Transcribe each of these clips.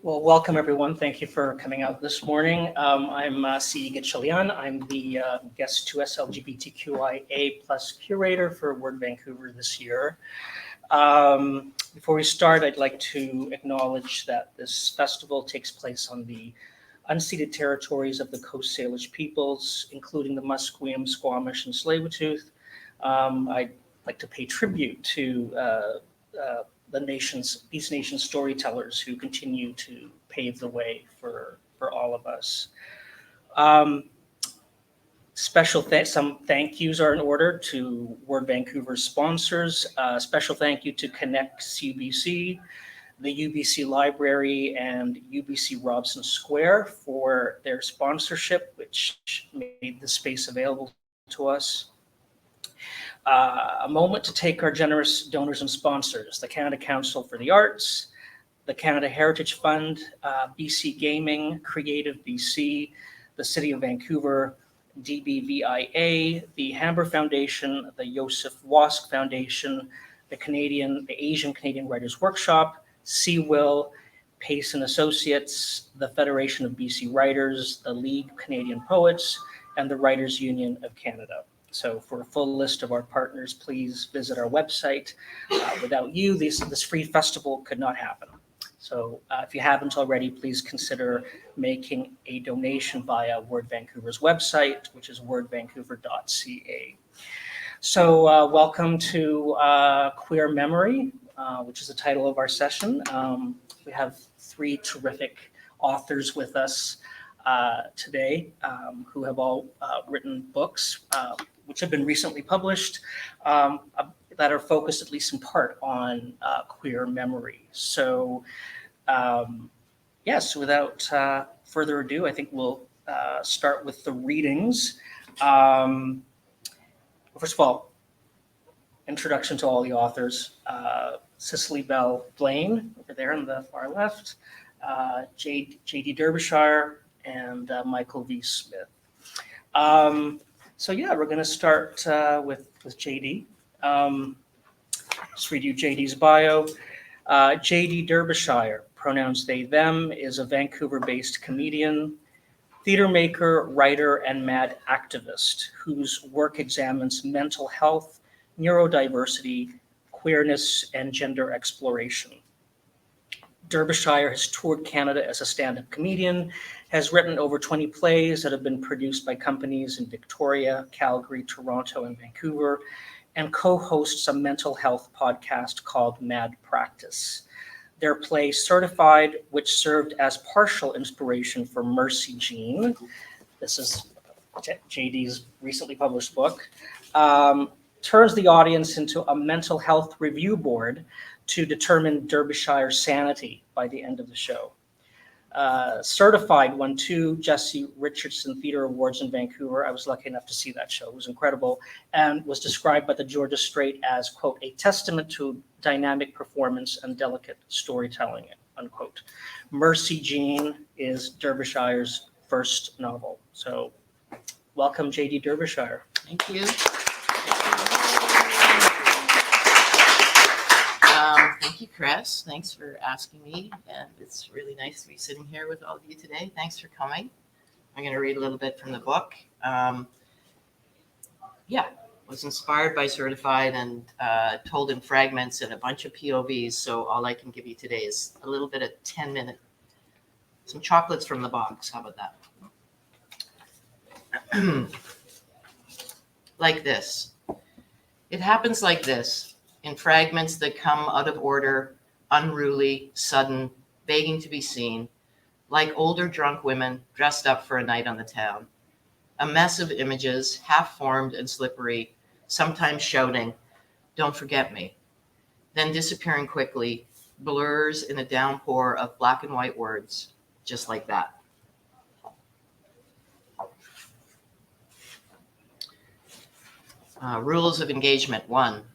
Well, welcome everyone. Thank you for coming out this morning. I'm C. Gatchalian. I'm the guest 2S LGBTQIA plus curator for Word Vancouver this year. Before we start, I'd like to acknowledge that this festival takes place on the unceded territories of the Coast Salish peoples, including the Musqueam, Squamish, and Tseil-Waututh. I'd like to pay tribute to these nations' storytellers who continue to pave the way for all of us. Some thank yous are in order to Word Vancouver's sponsors. Special thank you to Connects UBC, the UBC Library, and UBC Robson Square for their sponsorship, which made the space available to us. A moment to take our generous donors and sponsors: the Canada Council for the Arts, the Canada Heritage Fund, BC Gaming, Creative BC, the City of Vancouver, DBVIA, the Hamber Foundation, the Joseph Wask Foundation, the Asian Canadian Writers Workshop, CWIL, Pace and Associates, the Federation of BC Writers, the League of Canadian Poets, and the Writers Union of Canada. So for a full list of our partners, please visit our website. Without you, this free festival could not happen. So if you haven't already, please consider making a donation via Word Vancouver's website, which is wordvancouver.ca. So welcome to Queer Memory, which is the title of our session. We have three terrific authors with us today who have all written books which have been recently published that are focused, at least in part, on queer memory. So yes, without further ado, I think we'll start with the readings. First of all, introduction to all the authors. Cicely Belle Blain, over there on the far left, J.D. Derbyshire, and Michael V. Smith. So yeah, we're going to start with J.D. Just read you J.D.'s bio. J.D. Derbyshire, pronouns they, them, is a Vancouver-based comedian, theater maker, writer, and mad activist whose work examines mental health, neurodiversity, queerness, and gender exploration. Derbyshire has toured Canada as a stand-up comedian, has written over 20 plays that have been produced by companies in Victoria, Calgary, Toronto, and Vancouver, and co-hosts a mental health podcast called Mad Practice. Their play Certified, which served as partial inspiration for Mercy Jean, this is JD's recently published book, turns the audience into a mental health review board to determine Derbyshire's sanity by the end of the show. Certified won 2 Jesse Richardson Theatre Awards in Vancouver. I was lucky enough to see that show. It was incredible, and was described by the Georgia Straight as, quote, a testament to dynamic performance and delicate storytelling, unquote. Mercy Jean is Derbyshire's first novel. So welcome, J.D. Derbyshire. Thank you. Thank you, Chris. Thanks for asking me. And it's really nice to be sitting here with all of you today. Thanks for coming. I'm going to read a little bit from the book. Was inspired by Certified and told in fragments and a bunch of POVs. So all I can give you today is a little bit of 10-minute, some chocolates from the box. How about that? Like this. It happens like this. In fragments that come out of order, unruly, sudden, begging to be seen, like older drunk women dressed up for a night on the town. A mess of images, half-formed and slippery, sometimes shouting, "Don't forget me," then disappearing quickly, blurs in a downpour of black and white words, just like that. Rules of engagement 1.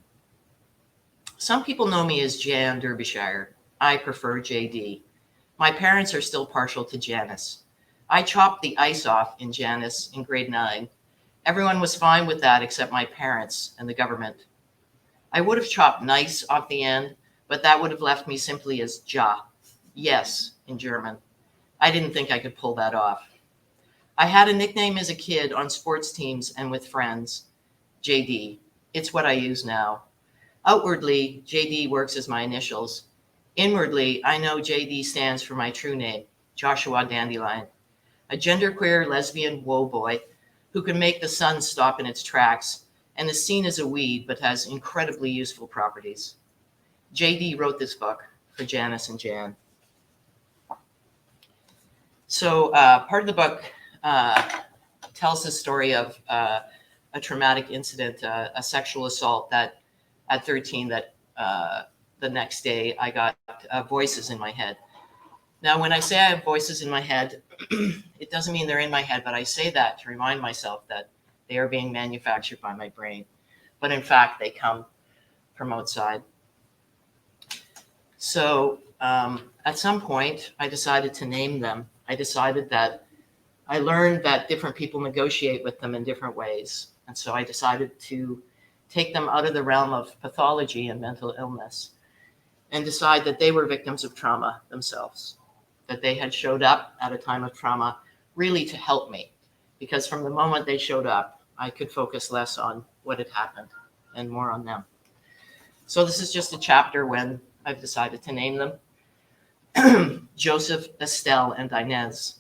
Some people know me as Jan Derbyshire. I prefer JD. My parents are still partial to Janice. I chopped the ice off in Janice in grade 9. Everyone was fine with that except my parents and the government. I would have chopped nice off the end, but that would have left me simply as Ja. Yes, in German. I didn't think I could pull that off. I had a nickname as a kid on sports teams and with friends, JD. It's what I use now. Outwardly, JD works as my initials. Inwardly, I know JD stands for my true name, Joshua Dandelion, a genderqueer lesbian woe boy who can make the sun stop in its tracks and is seen as a weed but has incredibly useful properties. JD wrote this book for Janice and Jan. So part of the book tells the story of a traumatic incident, a sexual assault that at 13 that the next day I got voices in my head. Now, when I say I have voices in my head, it doesn't mean they're in my head, but I say that to remind myself that they are being manufactured by my brain. But in fact, they come from outside. So at some point, I decided to name them. I decided that I learned that different people negotiate with them in different ways. And so I decided to take them out of the realm of pathology and mental illness and decide that they were victims of trauma themselves, that they had showed up at a time of trauma really to help me. Because from the moment they showed up, I could focus less on what had happened and more on them. So this is just a chapter when I've decided to name them. Joseph, Estelle, and Inez.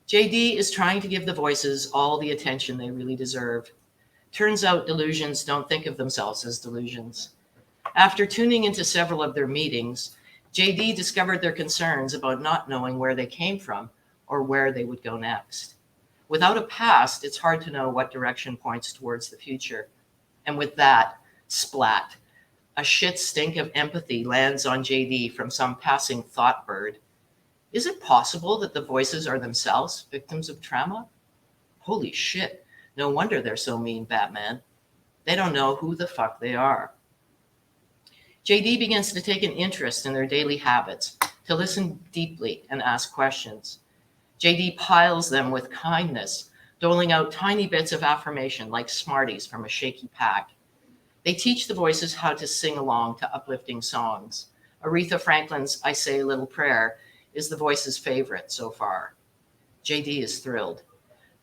JD is trying to give the voices all the attention they really deserve. Turns out delusions don't think of themselves as delusions. After tuning into several of their meetings, JD discovered their concerns about not knowing where they came from or where they would go next. Without a past, it's hard to know what direction points towards the future. And with that, splat, a shit stink of empathy lands on JD from some passing thought bird. Is it possible that the voices are themselves victims of trauma? Holy shit, no wonder they're so mean, Batman. They don't know who the fuck they are. JD begins to take an interest in their daily habits, to listen deeply and ask questions. JD piles them with kindness, doling out tiny bits of affirmation like Smarties from a shaky pack. They teach the voices how to sing along to uplifting songs. Aretha Franklin's I Say a Little Prayer is the voice's favorite so far. JD is thrilled.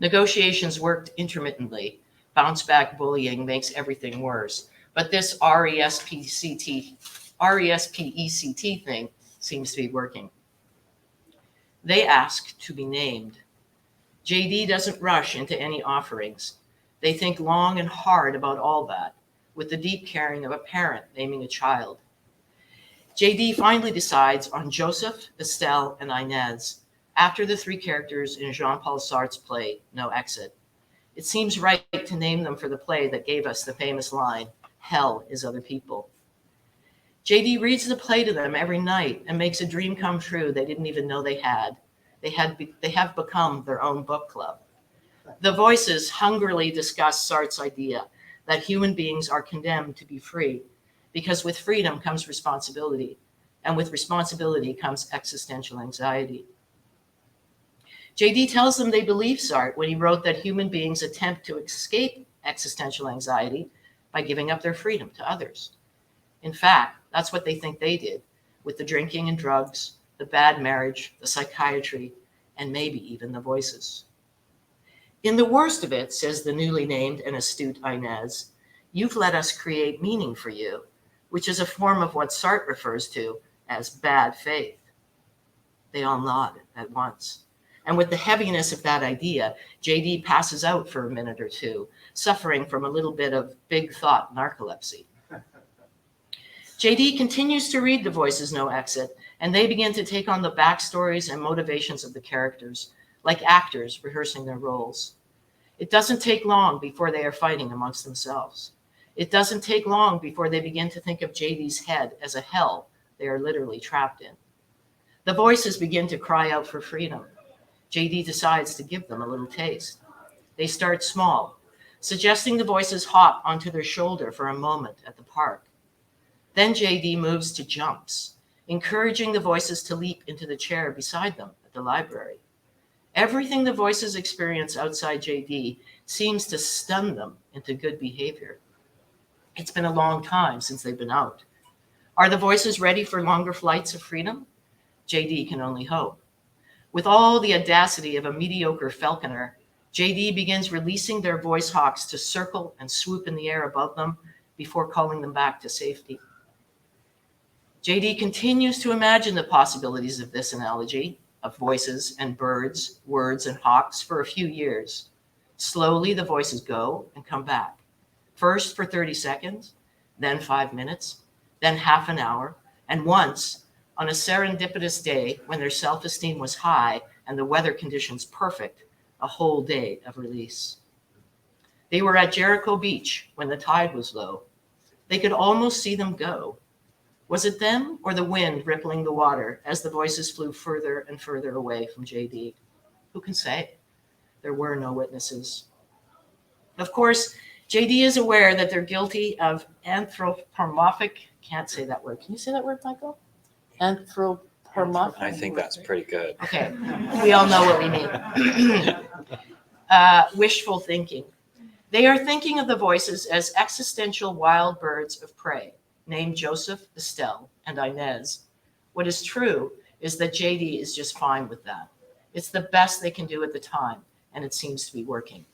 Negotiations worked intermittently. Bounce back bullying makes everything worse. But this RESPECT thing seems to be working. They ask to be named. JD doesn't rush into any offerings. They think long and hard about all that, with the deep caring of a parent naming a child. JD finally decides on Joseph, Estelle, and Inez after the three characters in Jean-Paul Sartre's play, No Exit. It seems right to name them for the play that gave us the famous line, "Hell is other people." JD reads the play to them every night and makes a dream come true they didn't even know they had. They have become their own book club. The voices hungrily discuss Sartre's idea that human beings are condemned to be free, because with freedom comes responsibility, and with responsibility comes existential anxiety. JD tells them they believe Sartre when he wrote that human beings attempt to escape existential anxiety by giving up their freedom to others. In fact, that's what they think they did with the drinking and drugs, the bad marriage, the psychiatry, and maybe even the voices. In the worst of it, says the newly named and astute Inez, you've let us create meaning for you, which is a form of what Sartre refers to as bad faith. They all nod at once. And with the heaviness of that idea, JD passes out for a minute or two, suffering from a little bit of big thought narcolepsy. JD continues to read The Voices No Exit, and they begin to take on the backstories and motivations of the characters, like actors rehearsing their roles. It doesn't take long before they are fighting amongst themselves. It doesn't take long before they begin to think of JD's head as a hell they are literally trapped in. The voices begin to cry out for freedom. JD decides to give them a little taste. They start small, suggesting the voices hop onto their shoulder for a moment at the park. Then JD moves to jumps, encouraging the voices to leap into the chair beside them at the library. Everything the voices experience outside JD seems to stun them into good behavior. It's been a long time since they've been out. Are the voices ready for longer flights of freedom? JD can only hope. With all the audacity of a mediocre falconer, JD begins releasing their voice hawks to circle and swoop in the air above them before calling them back to safety. JD continues to imagine the possibilities of this analogy of voices and birds, words and hawks for a few years. Slowly, the voices go and come back. First for 30 seconds, then 5 minutes, then half an hour, and once, on a serendipitous day when their self-esteem was high and the weather conditions perfect, a whole day of release. They were at Jericho Beach when the tide was low. They could almost see them go. Was it them or the wind rippling the water as the voices flew further and further away from JD? Who can say? There were no witnesses. Of course, JD is aware that they're guilty of anthropomorphic, can't say that word. Can you say that word, Michael? Anthropomorphic? I think that's pretty good. Okay, we all know what we mean. Wishful thinking. They are thinking of the voices as existential wild birds of prey, named Joseph, Estelle, and Inez. What is true is that JD is just fine with that. It's the best they can do at the time, and it seems to be working.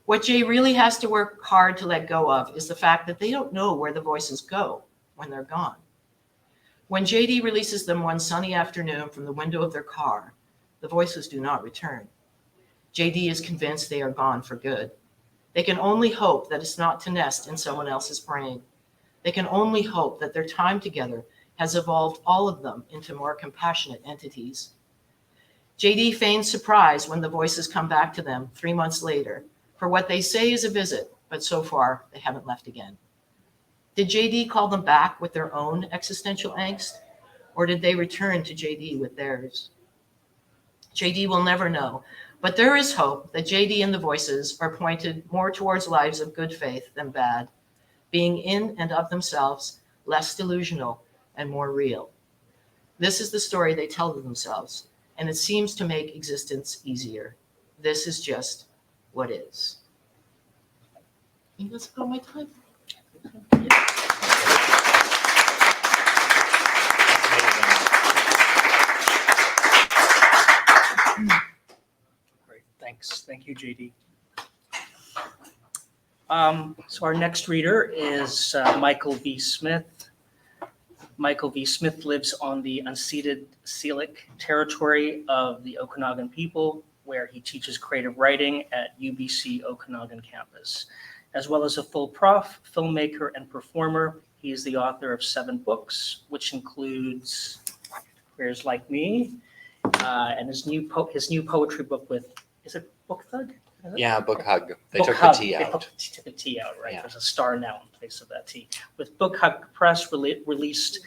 What Jay really has to work hard to let go of is the fact that they don't know where the voices go when they're gone. When JD releases them one sunny afternoon from the window of their car, the voices do not return. JD is convinced they are gone for good. They can only hope that it's not to nest in someone else's brain. They can only hope that their time together has evolved all of them into more compassionate entities. JD feigns surprise when the voices come back to them 3 months later for what they say is a visit, but so far they haven't left again. Did JD call them back with their own existential angst, or did they return to JD with theirs? JD will never know, but there is hope that JD and the voices are pointed more towards lives of good faith than bad, being in and of themselves less delusional and more real. This is the story they tell to themselves, and it seems to make existence easier. This is just what is. I think that's about my time. Great, thanks. Thank you, JD. So our next reader is Michael V. Smith. Michael V. Smith lives on the unceded Syilx territory of the Okanagan people, where he teaches creative writing at UBC Okanagan campus. As well as a full prof, filmmaker, and performer, he is the author of 7 books, which includes Queers Like Me, and his new poetry book with, is it Book Thug? Yeah, Book Hug. They Book took Hug. the T They out. took the T out, right? Yeah. There's a star now in place of that T. With Book Hug Press released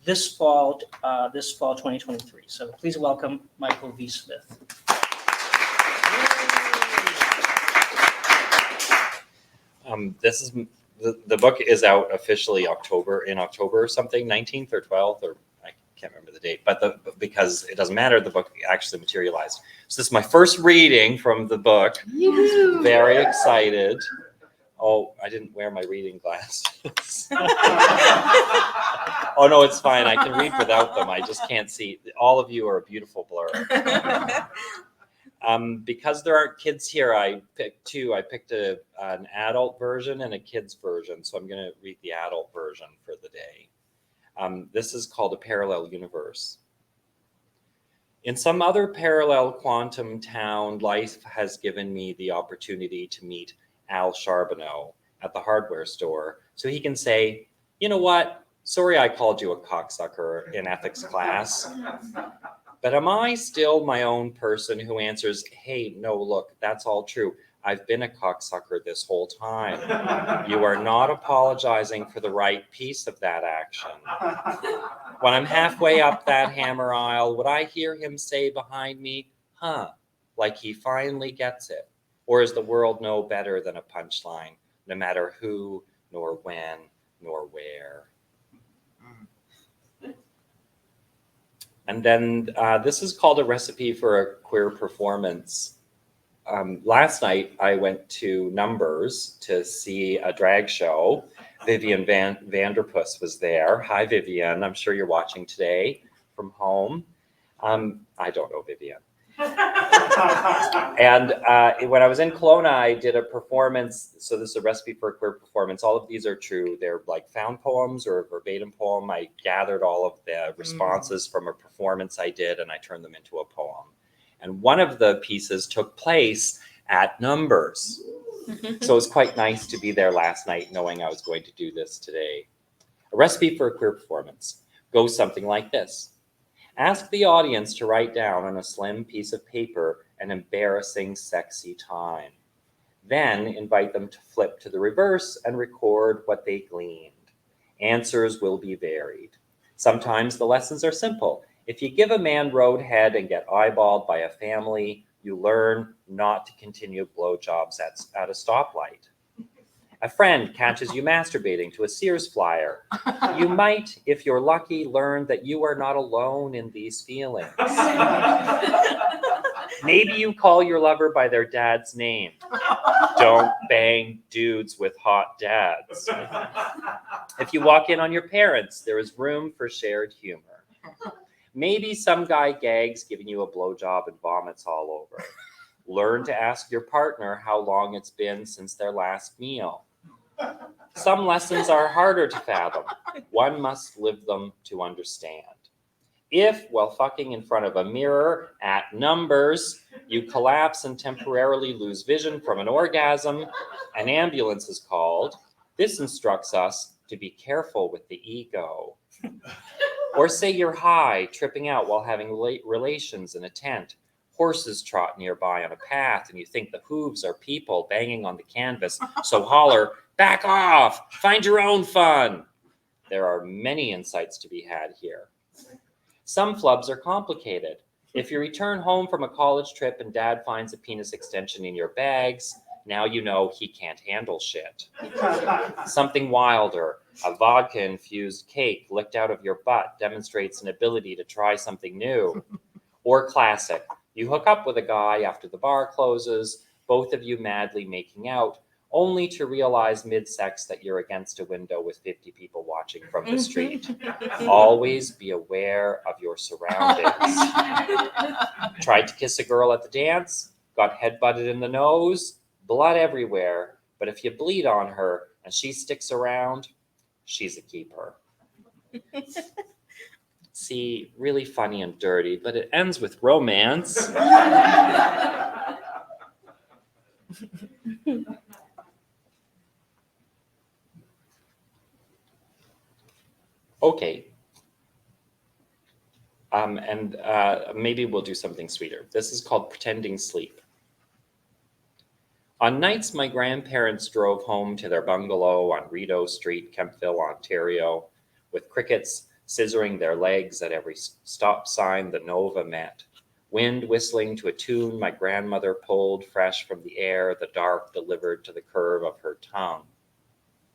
this fall 2023. So please welcome Michael V. Smith. This is the book is out officially in October or something, 19th or 12th, or I can't remember the date, but because it doesn't matter, the book actually materialized. So this is my first reading from the book. Yoo-hoo. Very excited. Oh, I didn't wear my reading glasses. Oh no, it's fine. I can read without them. I just can't see. All of you are a beautiful blur. Because there aren't kids here, I picked 2. I picked an adult version and a kid's version. So I'm going to read the adult version for the day. This is called A Parallel Universe. In some other parallel quantum town, life has given me the opportunity to meet Al Charbonneau at the hardware store so he can say, you know what? Sorry I called you a cocksucker in ethics class. But am I still my own person who answers, hey, no, look, that's all true. I've been a cocksucker this whole time. You are not apologizing for the right piece of that action. When I'm halfway up that hammer aisle, would I hear him say behind me, huh, like he finally gets it? Or is the world no better than a punchline, no matter who, nor when, nor where? And then this is called A Recipe for a Queer Performance. Last night, I went to Numbers to see a drag show. Vivian Vanderpuss was there. Hi, Vivian. I'm sure you're watching today from home. I don't know, Vivian. And when I was in Kelowna, I did a performance. So this is a recipe for a queer performance. All of these are true. They're like found poems or a verbatim poem. I gathered all of the responses from a performance I did, and I turned them into a poem. And one of the pieces took place at Numbers. So it was quite nice to be there last night knowing I was going to do this today. A recipe for a queer performance goes something like this. Ask the audience to write down on a slim piece of paper an embarrassing, sexy time. Then invite them to flip to the reverse and record what they gleaned. Answers will be varied. Sometimes the lessons are simple. If you give a man roadhead and get eyeballed by a family, you learn not to continue blowjobs at a stoplight. A friend catches you masturbating to a Sears flyer. You might, if you're lucky, learn that you are not alone in these feelings. Maybe you call your lover by their dad's name. Don't bang dudes with hot dads. If you walk in on your parents, there is room for shared humor. Maybe some guy gags giving you a blowjob and vomits all over. Learn to ask your partner how long it's been since their last meal. Some lessons are harder to fathom. One must live them to understand. If, while fucking in front of a mirror at Numbers, you collapse and temporarily lose vision from an orgasm, an ambulance is called. This instructs us to be careful with the ego. Or say you're high, tripping out while having relations in a tent. Horses trot nearby on a path, and you think the hooves are people banging on the canvas. So holler, back off, find your own fun. There are many insights to be had here. Some flubs are complicated. If you return home from a college trip and dad finds a penis extension in your bags, now you know he can't handle shit. Something wilder, a vodka-infused cake licked out of your butt demonstrates an ability to try something new. Or classic, you hook up with a guy after the bar closes, both of you madly making out, only to realize mid-sex that you're against a window with 50 people watching from the street. Always be aware of your surroundings. Tried to kiss a girl at the dance, got headbutted in the nose, blood everywhere, but if you bleed on her and she sticks around, she's a keeper. See, really funny and dirty, but it ends with romance. Okay. And maybe we'll do something sweeter. This is called Pretending Sleep. On nights my grandparents drove home to their bungalow on Rideau Street, Kemptville, Ontario, with crickets scissoring their legs at every stop sign the Nova met, wind whistling to a tune my grandmother pulled fresh from the air the dark delivered to the curve of her tongue.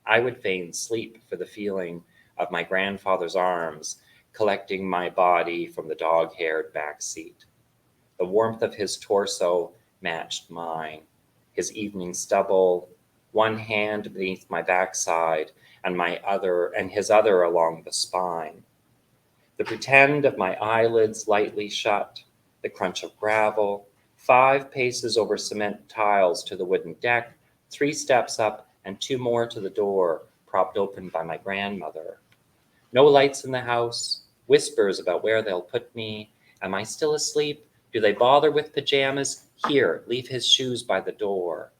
I would fain sleep for the feeling of my grandfather's arms collecting my body from the dog-haired back seat. The warmth of his torso matched mine, his evening stubble, one hand beneath my backside and his other along the spine. The pretend of my eyelids lightly shut, the crunch of gravel, 5 paces over cement tiles to the wooden deck, 3 steps up and 2 more to the door, propped open by my grandmother. No lights in the house, whispers about where they'll put me. Am I still asleep? Do they bother with pajamas? Here, leave his shoes by the door.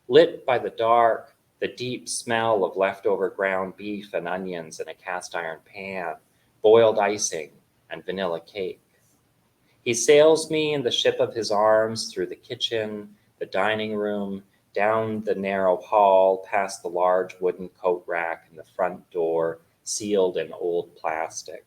Lit by the dark, the deep smell of leftover ground beef and onions in a cast iron pan, boiled icing, and vanilla cake. He sails me in the ship of his arms through the kitchen, the dining room, down the narrow hall, past the large wooden coat rack and the front door, sealed in old plastic.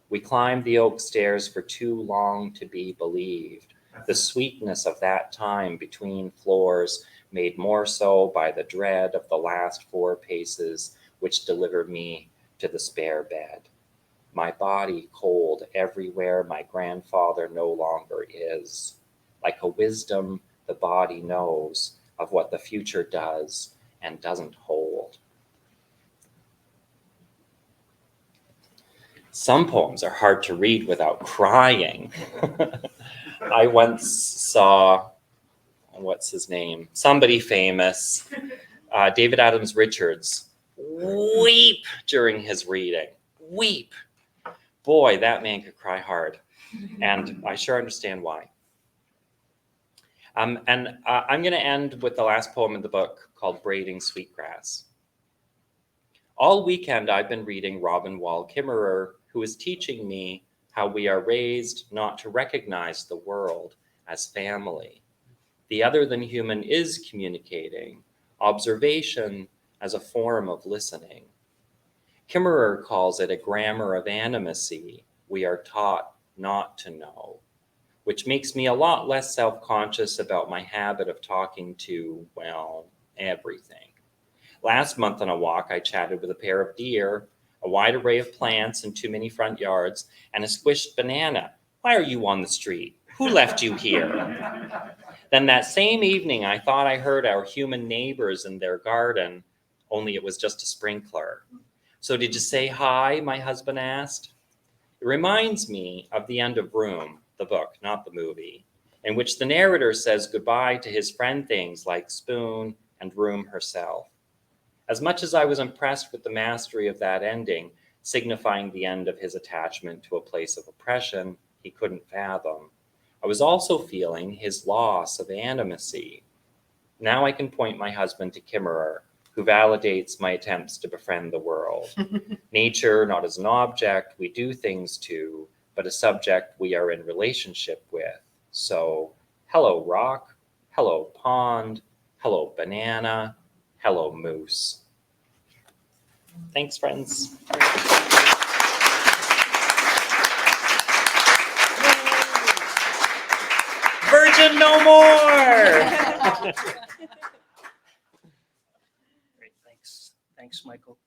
We climbed the oak stairs for too long to be believed. The sweetness of that time between floors made more so by the dread of the last 4 paces which delivered me to the spare bed. My body cold everywhere my grandfather no longer is. Like a wisdom the body knows of what the future does and doesn't hold. Some poems are hard to read without crying. I once saw, what's his name? Somebody famous, David Adams Richards, weep during his reading. Weep. Boy, that man could cry hard. And I sure understand why. I'm going to end with the last poem in the book called Braiding Sweetgrass. All weekend, I've been reading Robin Wall Kimmerer, who is teaching me how we are raised not to recognize the world as family. The other than human is communicating, observation as a form of listening. Kimmerer calls it a grammar of animacy we are taught not to know, which makes me a lot less self-conscious about my habit of talking to, well, everything. Last month on a walk, I chatted with a pair of deer, a wide array of plants and too many front yards, and a squished banana. Why are you on the street? Who left you here? Then that same evening, I thought I heard our human neighbors in their garden, only it was just a sprinkler. So did you say hi? My husband asked. It reminds me of the end of Room, the book, not the movie, in which the narrator says goodbye to his friend things like Spoon and Room herself. As much as I was impressed with the mastery of that ending, signifying the end of his attachment to a place of oppression he couldn't fathom, I was also feeling his loss of animacy. Now I can point my husband to Kimmerer, who validates my attempts to befriend the world. Nature, not as an object we do things to, but a subject we are in relationship with. So, hello rock, hello pond, hello banana, hello moose. Thanks, friends. Virgin no more! Great, thanks. Thanks, Michael.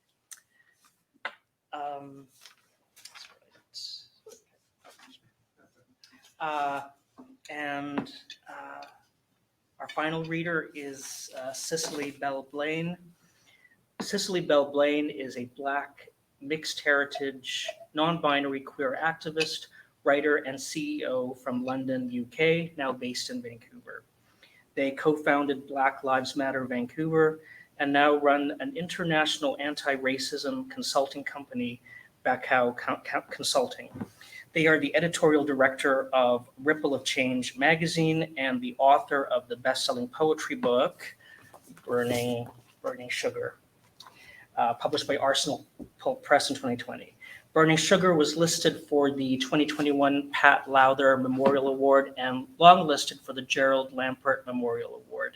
And our final reader is Cicely Belle Blain. Cicely Belle Blain is a Black, mixed heritage, non-binary queer activist, writer, and CEO from London, UK, now based in Vancouver. They co-founded Black Lives Matter Vancouver and now run an international anti-racism consulting company, Bacau Consulting. They are the editorial director of Ripple of Change magazine and the author of the best-selling poetry book, Burning Sugar, published by Arsenal Pulp Press in 2020. Burning Sugar was listed for the 2021 Pat Lowther Memorial Award and longlisted for the Gerald Lampert Memorial Award.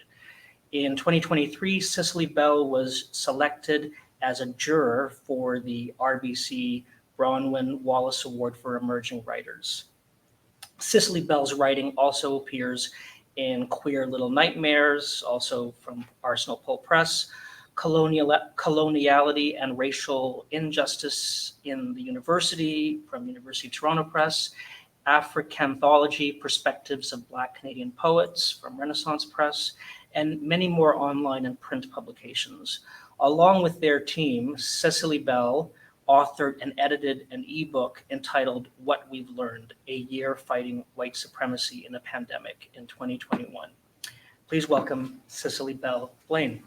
In 2023, Cicely Belle was selected as a juror for the RBC Bronwyn Wallace Award for Emerging Writers. Cicely Belle's writing also appears in Queer Little Nightmares, also from Arsenal Pulp Press, Coloniality and Racial Injustice in the University from University of Toronto Press, Africanthology, Perspectives of Black Canadian Poets from Renaissance Press, and many more online and print publications. Along with their team, Cicely Belle authored and edited an ebook entitled What We've Learned, A Year Fighting White Supremacy in a Pandemic in 2021. Please welcome Cicely Belle Blain.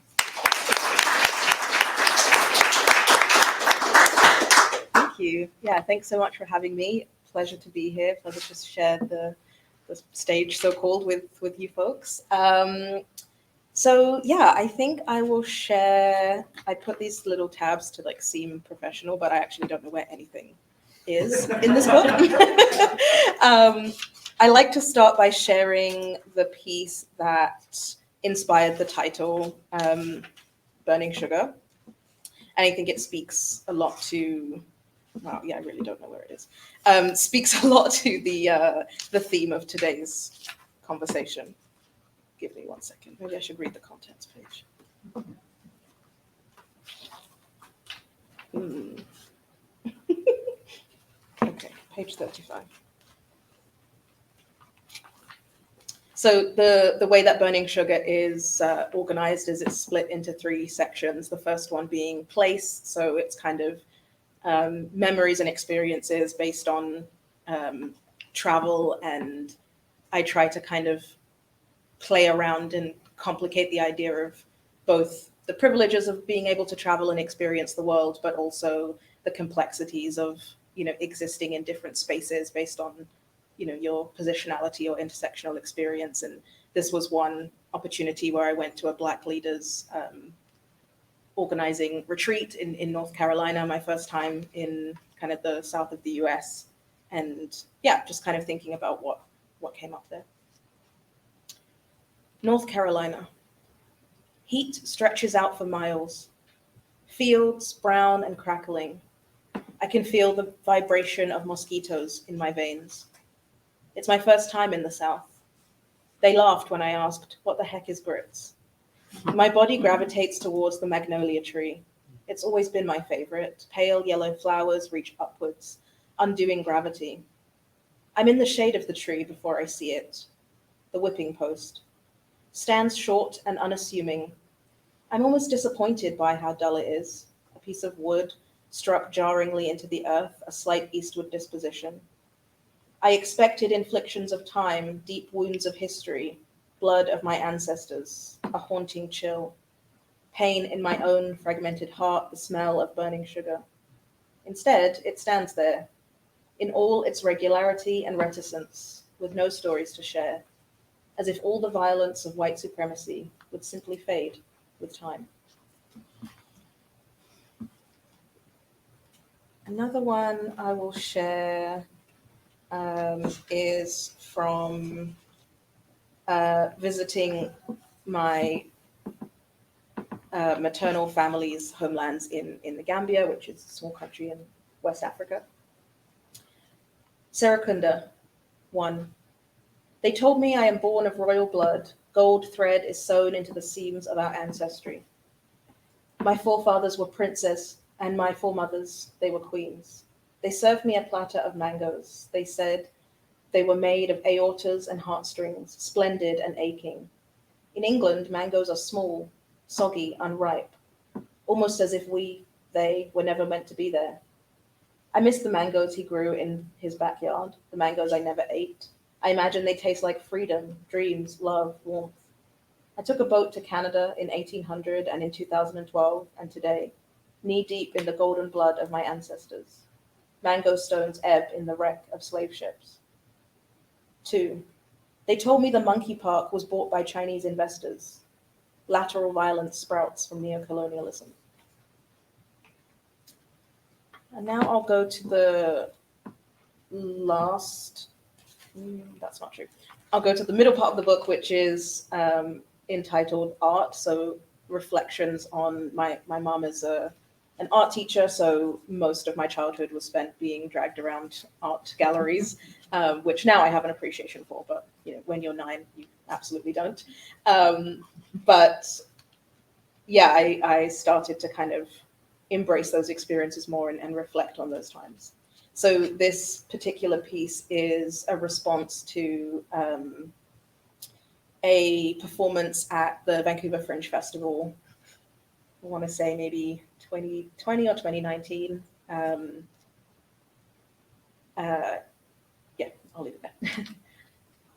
Thank you. Yeah, thanks so much for having me. Pleasure to be here. Pleasure to share the stage, so-called, with you folks. So yeah, I think I will share. I put these little tabs to like seem professional, but I actually don't know where anything is in this book. I like to start by sharing the piece that inspired the title, Burning Sugar. And I think it speaks a lot to, well, yeah, I really don't know where it is. Speaks a lot to the theme of today's conversation. Give me 1 second. Maybe I should read the contents page. Okay, page 35. So the way that Burning Sugar is organized is it's split into 3 sections. The first one being place. So it's kind of memories and experiences based on travel, and I try to kind of play around and complicate the idea of both the privileges of being able to travel and experience the world, but also the complexities of, existing in different spaces based on, your positionality or intersectional experience. And this was one opportunity where I went to a Black leaders organizing retreat in North Carolina, my first time in kind of the south of the US. And yeah, just kind of thinking about what came up there. North Carolina. Heat stretches out for miles. Fields brown and crackling. I can feel the vibration of mosquitoes in my veins. It's my first time in the South. They laughed when I asked, what the heck is grits? My body gravitates towards the magnolia tree. It's always been my favorite. Pale yellow flowers reach upwards, undoing gravity. I'm in the shade of the tree before I see it. The whipping post stands short and unassuming. I'm almost disappointed by how dull it is. A piece of wood struck jarringly into the earth, a slight eastward disposition. I expected inflictions of time, deep wounds of history, blood of my ancestors, a haunting chill, pain in my own fragmented heart, the smell of burning sugar. Instead, it stands there, in all its regularity and reticence, with no stories to share, as if all the violence of white supremacy would simply fade with time. Another one I will share is from visiting my maternal family's homelands in the Gambia, which is a small country in West Africa. Serakunda, 1. They told me I am born of royal blood. Gold thread is sewn into the seams of our ancestry. My forefathers were princes, and my foremothers, they were queens. They served me a platter of mangoes. They said they were made of aortas and heartstrings, splendid and aching. In England, mangoes are small, soggy, unripe, almost as if they were never meant to be there. I miss the mangoes he grew in his backyard, the mangoes I never ate. I imagine they taste like freedom, dreams, love, warmth. I took a boat to Canada in 1800 and in 2012 and today, knee-deep in the golden blood of my ancestors. Mango stones ebb in the wreck of slave ships. 2. They told me the monkey park was bought by Chinese investors. Lateral violence sprouts from neocolonialism. And now I'll go to the last, that's not true. I'll go to the middle part of the book, which is entitled Art. So reflections on my mom is an art teacher, so most of my childhood was spent being dragged around art galleries, which now I have an appreciation for, but when you're 9, you absolutely don't. But yeah, I started to kind of embrace those experiences more and reflect on those times. So this particular piece is a response to a performance at the Vancouver Fringe Festival. I want to say maybe 2020 or 2019. Yeah, I'll leave it there.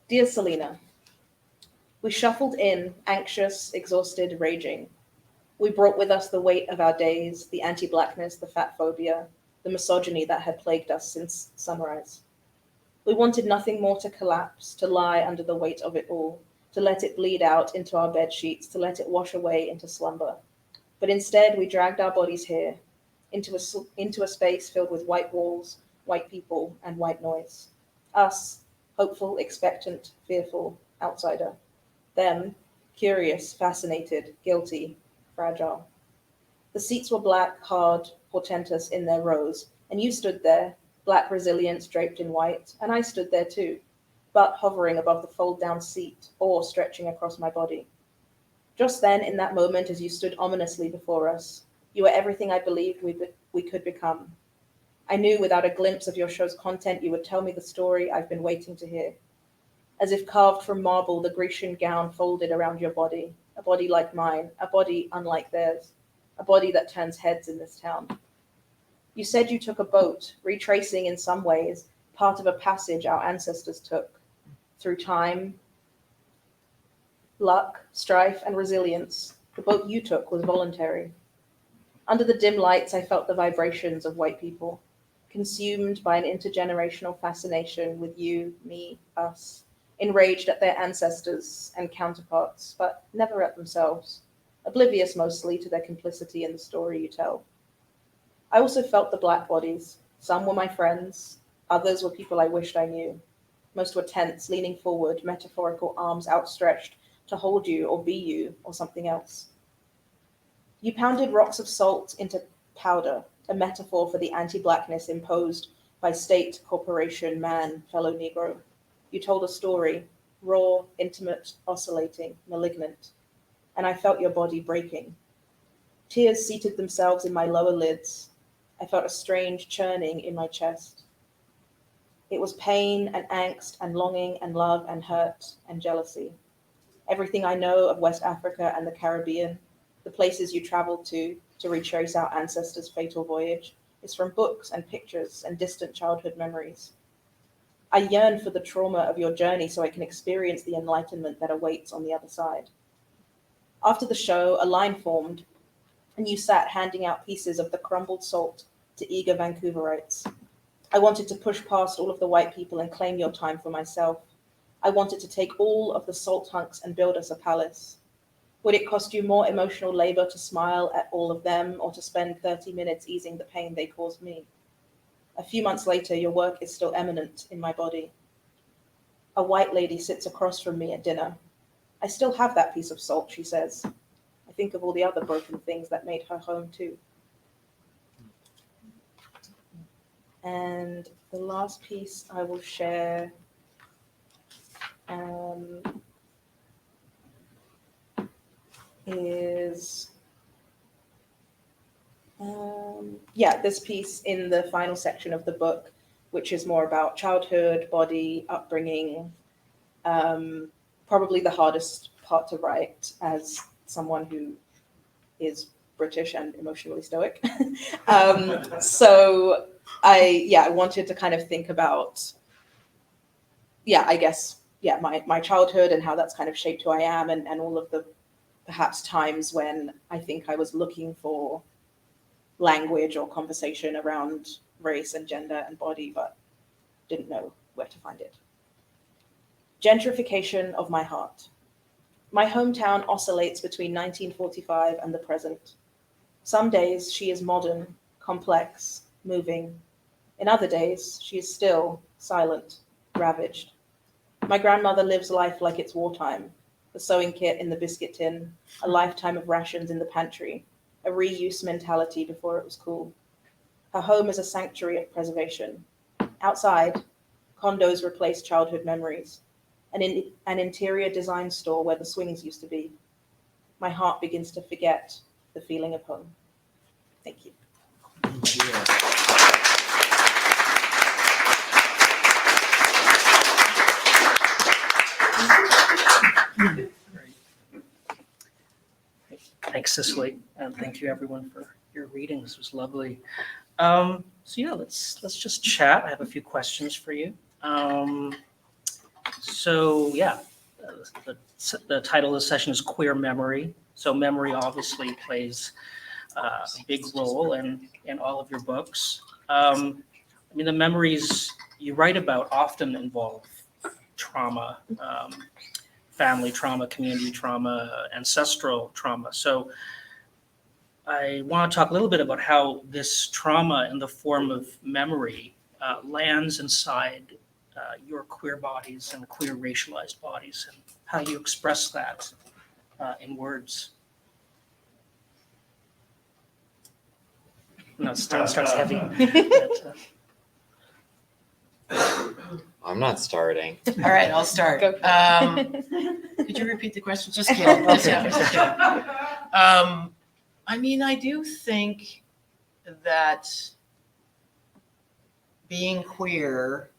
Dear Selena, we shuffled in, anxious, exhausted, raging. We brought with us the weight of our days, the anti-blackness, the fat phobia, the misogyny that had plagued us since sunrise. We wanted nothing more to collapse, to lie under the weight of it all, to let it bleed out into our bed sheets, to let it wash away into slumber. But instead, we dragged our bodies here, into a space filled with white walls, white people, and white noise. Us, hopeful, expectant, fearful, outsider. Them, curious, fascinated, guilty, fragile. The seats were black, hard, portentous in their rows, and you stood there, black resilience draped in white, and I stood there too, butt hovering above the fold-down seat, oar stretching across my body. Just then, in that moment, as you stood ominously before us, you were everything I believed we could become. I knew without a glimpse of your show's content, you would tell me the story I've been waiting to hear. As if carved from marble, the Grecian gown folded around your body, a body like mine, a body unlike theirs, a body that turns heads in this town. You said you took a boat, retracing in some ways part of a passage our ancestors took through time, luck, strife, and resilience. The boat you took was voluntary. Under the dim lights, I felt the vibrations of white people, consumed by an intergenerational fascination with you, me, us, enraged at their ancestors and counterparts, but never at themselves, oblivious mostly to their complicity in the story you tell. I also felt the black bodies. Some were my friends, others were people I wished I knew. Most were tense, leaning forward, metaphorical arms outstretched to hold you or be you or something else. You pounded rocks of salt into powder, a metaphor for the anti-blackness imposed by state, corporation, man, fellow Negro. You told a story, raw, intimate, oscillating, malignant, and I felt your body breaking. Tears seated themselves in my lower lids. I felt a strange churning in my chest. It was pain and angst and longing and love and hurt and jealousy. Everything I know of West Africa and the Caribbean, the places you traveled to retrace our ancestors' fatal voyage, is from books and pictures and distant childhood memories. I yearn for the trauma of your journey so I can experience the enlightenment that awaits on the other side. After the show, a line formed, and you sat handing out pieces of the crumbled salt to eager Vancouverites. I wanted to push past all of the white people and claim your time for myself. I wanted to take all of the salt hunks and build us a palace. Would it cost you more emotional labor to smile at all of them or to spend 30 minutes easing the pain they caused me? A few months later, your work is still eminent in my body. A white lady sits across from me at dinner. I still have that piece of salt, she says. I think of all the other broken things that made her home too. And the last piece I will share is this piece in the final section of the book, which is more about childhood, body, upbringing, probably the hardest part to write as someone who is British and emotionally stoic. So I wanted to kind of think about, my childhood and how that's kind of shaped who I am, and all of the perhaps times when I think I was looking for language or conversation around race and gender and body, but didn't know where to find it. Gentrification of my heart. My hometown oscillates between 1945 and the present. Some days she is modern, complex, moving. In other days, she is still, silent, ravaged. My grandmother lives life like it's wartime. The sewing kit in the biscuit tin, a lifetime of rations in the pantry, a reuse mentality before it was cool. Her home is a sanctuary of preservation. Outside, condos replace childhood memories. An interior design store where the swings used to be. My heart begins to forget the feeling of home. Thank you. Thanks, Cicely, and thank you everyone for your reading. This was lovely. Let's just chat. I have a few questions for you. The title of the session is Queer Memory. So memory obviously plays a big role in all of your books. The memories you write about often involve trauma, family trauma, community trauma, ancestral trauma. So I want to talk a little bit about how this trauma in the form of memory lands inside your queer bodies and queer racialized bodies, and how you express that in words. No, it starts heavy. I'm not starting. All right, I'll start. Go for it. Could you repeat the question? Just kidding. I do think that being queer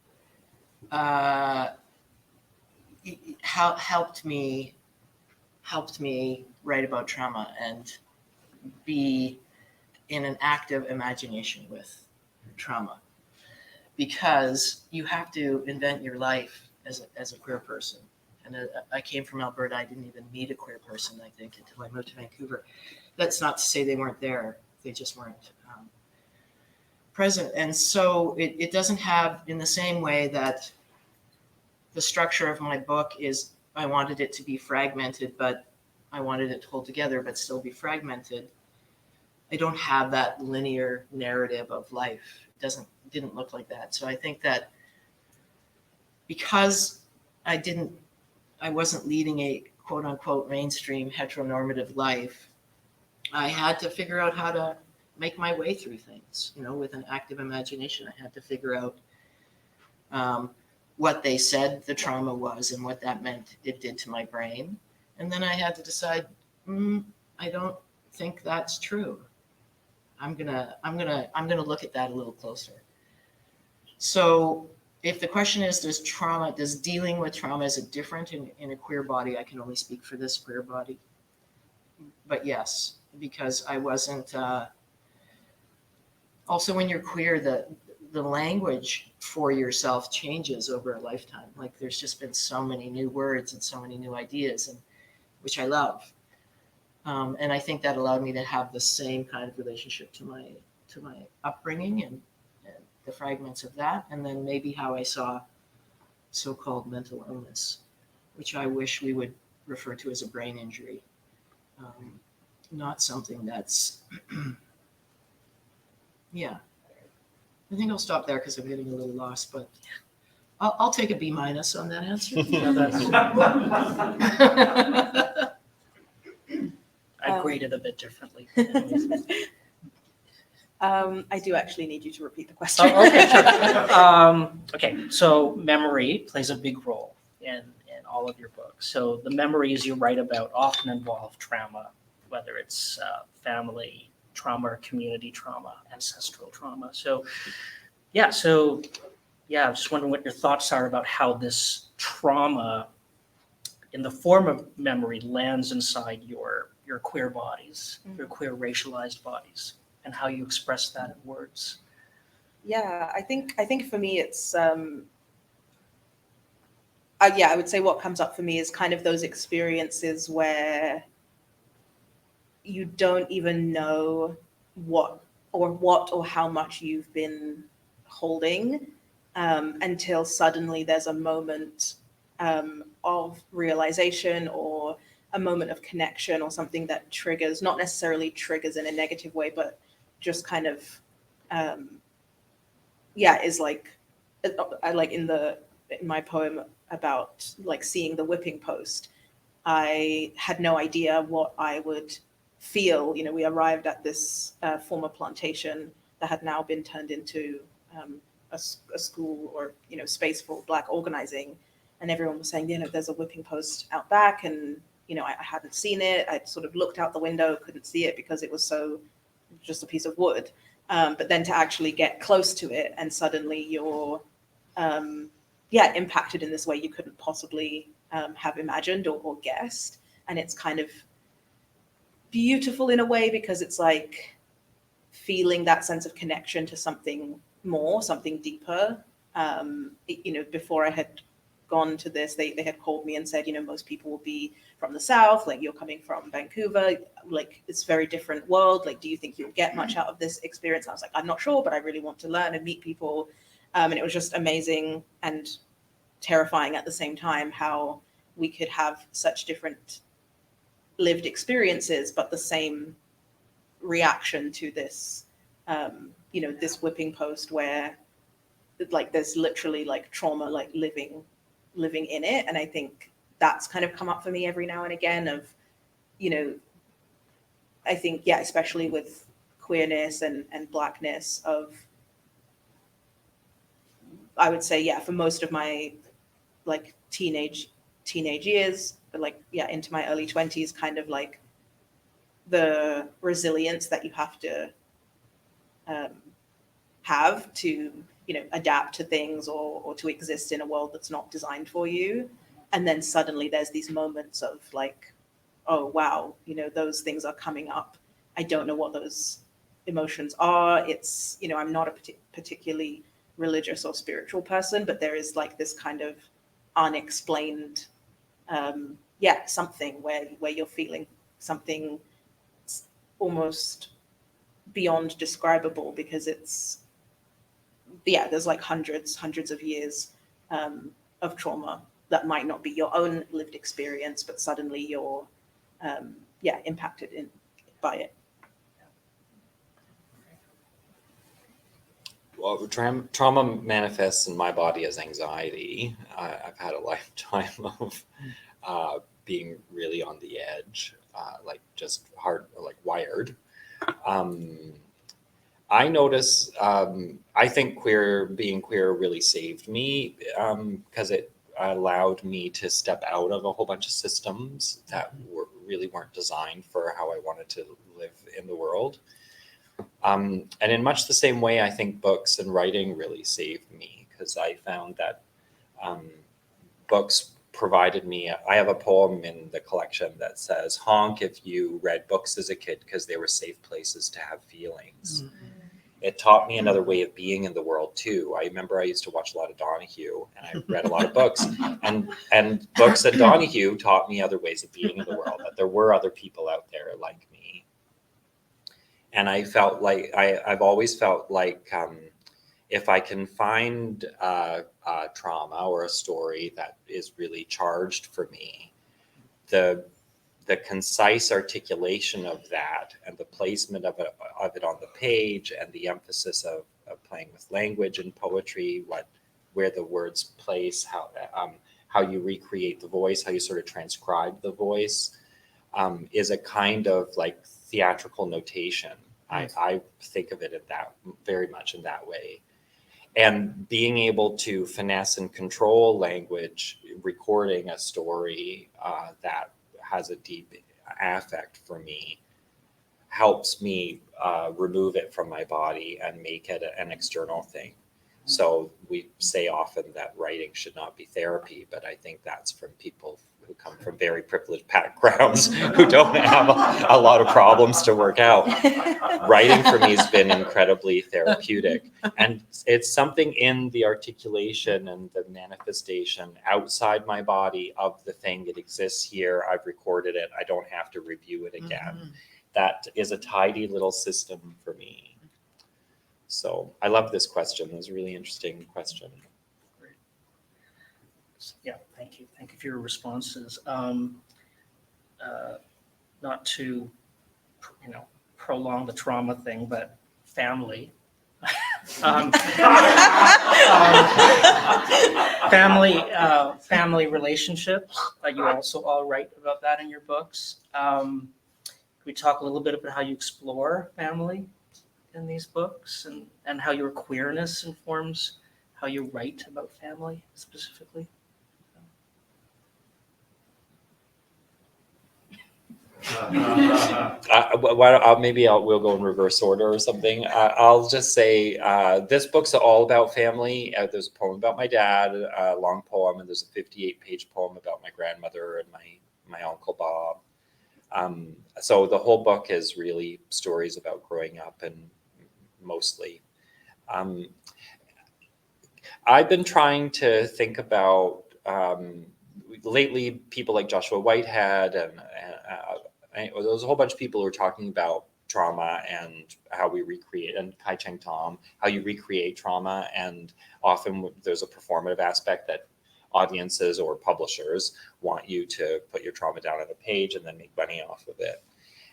helped me write about trauma and be in an active imagination with trauma, because you have to invent your life as a queer person. And I came from Alberta. I didn't even meet a queer person, I think, until I moved to Vancouver. That's not to say they weren't there. They just weren't present. And so it doesn't have, in the same way that the structure of my book is, I wanted it to be fragmented, but I wanted it to hold together, but still be fragmented. I don't have that linear narrative of life. It didn't look like that. So I think that because I wasn't leading a quote unquote mainstream heteronormative life, I had to figure out how to make my way through things, with an active imagination. I had to figure out what they said the trauma was and what that meant it did to my brain. And then I had to decide, I don't think that's true. I'm gonna look at that a little closer. So if the question is, does dealing with trauma, is it different in a queer body? I can only speak for this queer body. But yes, because I wasn't, also when you're queer, the language for yourself changes over a lifetime. Like there's just been so many new words and so many new ideas, and which I love. And I think that allowed me to have the same kind of relationship to my upbringing and the fragments of that, and then maybe how I saw so-called mental illness, which I wish we would refer to as a brain injury, not something that's, yeah. I think I'll stop there because I'm getting a little lost, but I'll take a B- on that answer. Yeah, I graded a bit differently. I do actually need you to repeat the question. Oh, okay, sure. Okay, so memory plays a big role in all of your books. So the memories you write about often involve trauma, whether it's family trauma or community trauma, ancestral trauma. So I'm just wondering what your thoughts are about how this trauma in the form of memory lands inside your queer bodies, your queer racialized bodies, and how you express that in words. Yeah, I think for me it's I would say what comes up for me is kind of those experiences where you don't even know what or how much you've been holding until suddenly there's a moment of realization or a moment of connection or something that triggers, not necessarily triggers in a negative way, but just kind of is like I like in my poem about like seeing the whipping post. I had no idea what I would feel. We arrived at this former plantation that had now been turned into a school or space for Black organizing, and everyone was saying there's a whipping post out back, and I hadn't seen it. I'd sort of looked out the window, couldn't see it because it was so just a piece of wood. But then to actually get close to it, and suddenly you're impacted in this way you couldn't possibly have imagined or guessed. And it's kind of beautiful in a way because it's like feeling that sense of connection to something more, something deeper. Before I had gone to this, they had called me and said, most people will be from the South, like you're coming from Vancouver, like it's a very different world. Like, do you think you'll get much out of this experience? And I was like, I'm not sure, but I really want to learn and meet people. And it was just amazing and terrifying at the same time how we could have such different lived experiences, but the same reaction to this, this whipping post where like there's literally like trauma, like living in it. And I think that's kind of come up for me every now and again of, I think, especially with queerness and Blackness of, I would say, for most of my like teenage years, but like, into my early 20s, kind of like the resilience that you have to have to, adapt to things or to exist in a world that's not designed for you. And then suddenly there's these moments of like, oh, wow, those things are coming up. I don't know what those emotions are. It's, you know, I'm not a particularly religious or spiritual person, but there is like this kind of unexplained, something where you're feeling something almost beyond describable, because it's, there's like hundreds of years of trauma that might not be your own lived experience, but suddenly you're impacted by it. Well, trauma manifests in my body as anxiety. I've had a lifetime of being really on the edge, like just hard, like wired. I notice, I think being queer really saved me, because it allowed me to step out of a whole bunch of systems that really weren't designed for how I wanted to live in the world. And in much the same way, I think books and writing really saved me, because I found that books provided me. I have a poem in the collection that says, "Honk if you read books as a kid, because they were safe places to have feelings." It taught me another way of being in the world too. I remember I used to watch a lot of Donahue, and I read a lot of books, and books and Donahue taught me other ways of being in the world, that there were other people out there like me. And I felt like, I've always felt like, if I can find a trauma or a story that is really charged for me, the concise articulation of that and the placement of it on the page, and the emphasis of playing with language and poetry, where the words place, how you recreate the voice, how you sort of transcribe the voice, is a kind of like theatrical notation. I think of it very much in that way. And being able to finesse and control language, recording a story that has a deep affect for me, helps me remove it from my body and make it an external thing. So we say often that writing should not be therapy, but I think that's from people who come from very privileged backgrounds who don't have a lot of problems to work out. Writing for me has been incredibly therapeutic, and it's something in the articulation and the manifestation outside my body of the thing that exists here. I've recorded it. I don't have to review it again. That is a tidy little system for me. So I love this question. It was a really interesting question. Great. Yeah, thank you. Thank you for your responses. Not to, prolong the trauma thing, but family. Family relationships. You also all write about that in your books. Can we talk a little bit about how you explore family in these books, and how your queerness informs how you write about family specifically? We'll go in reverse order or something. I'll just say this book's all about family. There's a poem about my dad, a long poem, and there's a 58-page poem about my grandmother and my uncle Bob. So the whole book is really stories about growing up, and mostly. I've been trying to think about lately people like Joshua Whitehead and there's a whole bunch of people who are talking about trauma and how we recreate, and Kai Cheng Tom, how you recreate trauma. And often there's a performative aspect that audiences or publishers want you to put your trauma down on a page and then make money off of it.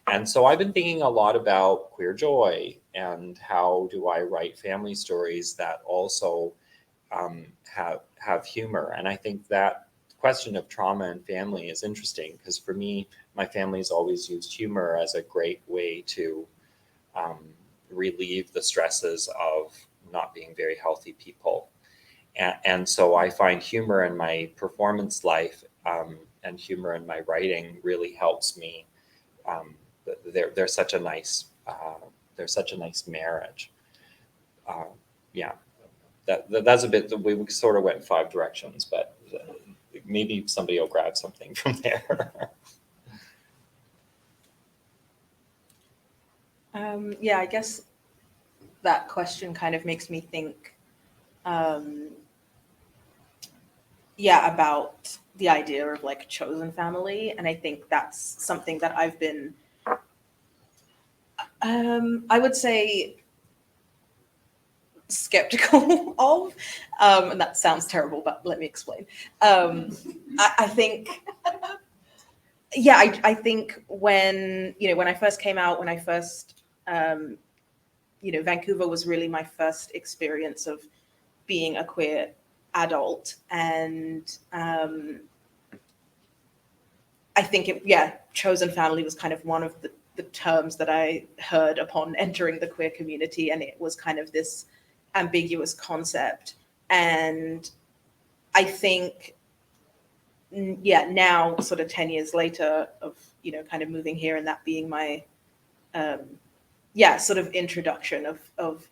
And so I've been thinking a lot about queer joy and how do I write family stories that also have humor. And I think that question of trauma and family is interesting, because for me, my family's always used humor as a great way to relieve the stresses of not being very healthy people. And so I find humor in my performance life and humor in my writing really helps me. They're such a nice marriage. That's a bit. We sort of went 5 directions, but maybe somebody will grab something from there. Yeah, I guess that question kind of makes me think, about the idea of like chosen family. And I think that's something that I've been, I would say, skeptical of. And that sounds terrible, but let me explain. I think, I think when, when I first came out, Vancouver was really my first experience of being a queer adult. And I think chosen family was kind of one of the terms that I heard upon entering the queer community. And it was kind of this ambiguous concept. And I think, now sort of 10 years later of, kind of moving here and that being my, sort of introduction of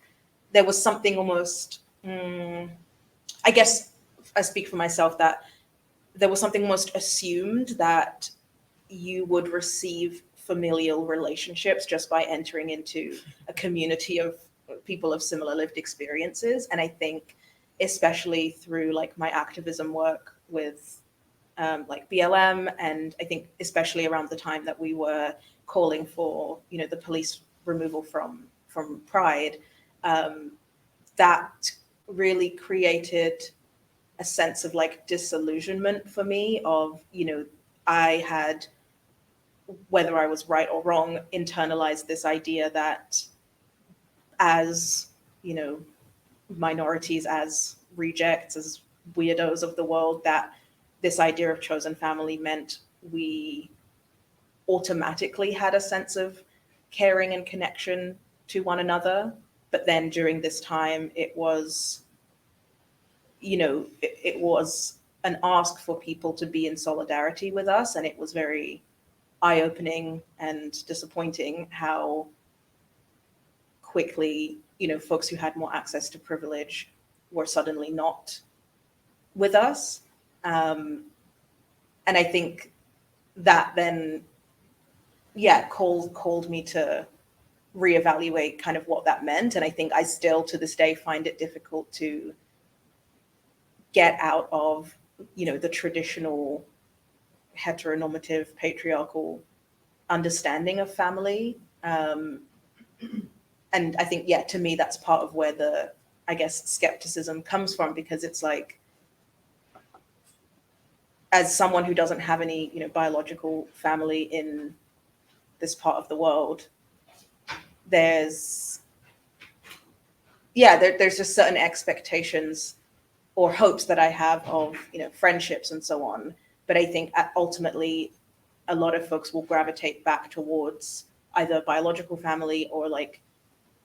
there was something almost, I guess I speak for myself, that there was something almost assumed that you would receive familial relationships just by entering into a community of people of similar lived experiences. And I think especially through like my activism work with like BLM, and I think especially around the time that we were calling for, the police removal from Pride, that really created a sense of like disillusionment for me of, I had, whether I was right or wrong, internalized this idea that as, minorities, as rejects, as weirdos of the world, that this idea of chosen family meant we automatically had a sense of caring and connection to one another. But then during this time, it was, it was an ask for people to be in solidarity with us. And it was very eye-opening and disappointing how quickly, folks who had more access to privilege were suddenly not with us. And I think that then, called me to reevaluate kind of what that meant. And I think I still to this day find it difficult to get out of, the traditional heteronormative patriarchal understanding of family. And I think, to me, that's part of where the, I guess, skepticism comes from, because it's like, as someone who doesn't have any, biological family in this part of the world, there's just certain expectations or hopes that I have of, friendships and so on. But I think ultimately a lot of folks will gravitate back towards either biological family or like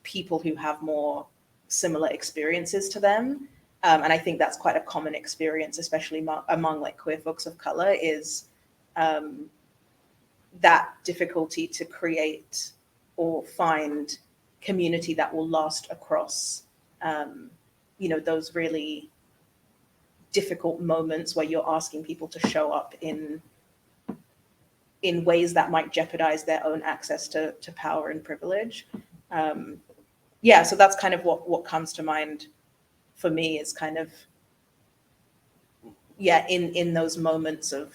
people who have more similar experiences to them. And I think that's quite a common experience, especially among like queer folks of color, is that difficulty to create or find community that will last across, those really difficult moments where you're asking people to show up in ways that might jeopardize their own access to power and privilege. So that's kind of what comes to mind for me, is kind of, in those moments of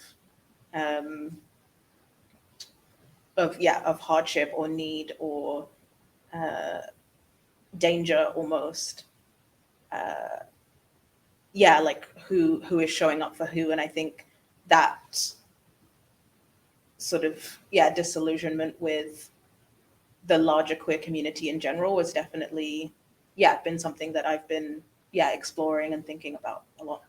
hardship or need or danger almost. Like who is showing up for who. And I think that sort of, disillusionment with the larger queer community in general was definitely, been something that I've been, exploring and thinking about a lot.